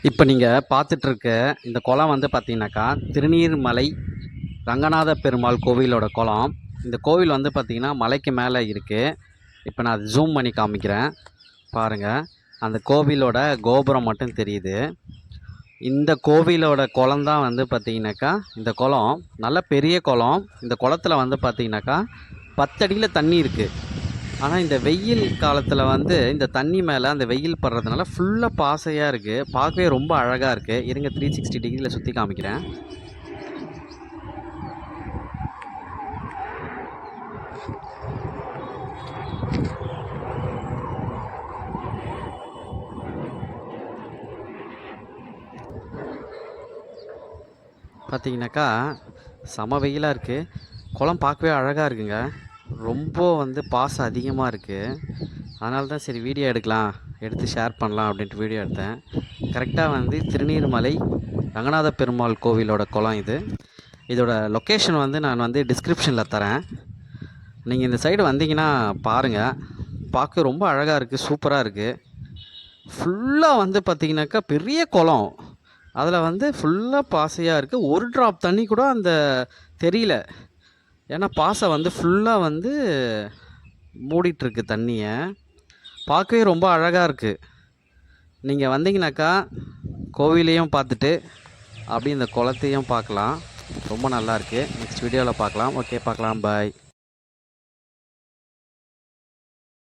இப்போ நீங்கள் பார்த்துட்ருக்க இந்த குளம் வந்து பார்த்தீங்கன்னாக்கா திருநீர்மலை ரங்கநாத பெருமாள் கோவிலோட குளம். இந்த கோவில் வந்து பார்த்திங்கன்னா மலைக்கு மேலே இருக்குது. இப்போ நான் அதை ஜூம் பண்ணி காமிக்கிறேன் பாருங்கள். அந்த கோவிலோட கோபுரம் மட்டும் தெரியுது. இந்த கோவிலோட குளம் தான் வந்து பார்த்திங்கனாக்கா இந்த குளம் நல்ல பெரிய குளம். இந்த குளத்தில் வந்து பார்த்திங்கனாக்கா 10 அடியில் தண்ணி இருக்குது. ஆனால் இந்த வெயில் காலத்தில் வந்து இந்த தண்ணி மேலே அந்த வெயில் படுறதுனால ஃபுல்லாக பாசையாக இருக்குது. பார்க்கவே ரொம்ப அழகாக இருக்குது. இருங்க 360 டிகிரியில் சுற்றி காமிக்கிறேன். பார்த்தீங்கன்னாக்கா செம வெயிலாக இருக்குது. குளம் பார்க்கவே அழகாக இருக்குங்க. ரொம்ப வந்து பாசம் அதிகமாக இருக்குது. அதனால தான் சரி வீடியோ எடுக்கலாம், எடுத்து ஷேர் பண்ணலாம் அப்படின்ட்டு வீடியோ எடுத்தேன். கரெக்டாக வந்து திருநீர்மலை ரங்கநாத பெருமாள் கோவிலோட குளம் இது. இதோட லொக்கேஷன் வந்து நான் வந்து டிஸ்கிரிப்ஷனில் தரேன். நீங்கள் இந்த சைடு வந்தீங்கன்னா பாருங்கள். பார்க்க ரொம்ப அழகாக இருக்குது, சூப்பராக இருக்குது. ஃபுல்லாக வந்து பார்த்திங்கனாக்கா பெரிய குளம். அதில் வந்து ஃபுல்லாக பாசையாக இருக்குது. ஒரு ட்ராப் தண்ணி கூட அந்த தெரியல. ஏன்னா பாசை வந்து ஃபுல்லாக வந்து மூடிட்டுருக்கு தண்ணியை. பார்க்கவே ரொம்ப அழகாக இருக்குது. நீங்கள் வந்தீங்கனாக்கா கோவிலையும் பார்த்துட்டு அப்படி இந்த குளத்தையும் பார்க்கலாம். ரொம்ப நல்லாயிருக்கு. நெக்ஸ்ட் வீடியோவில் பார்க்கலாம். ஓகே, பார்க்கலாம். பாய்.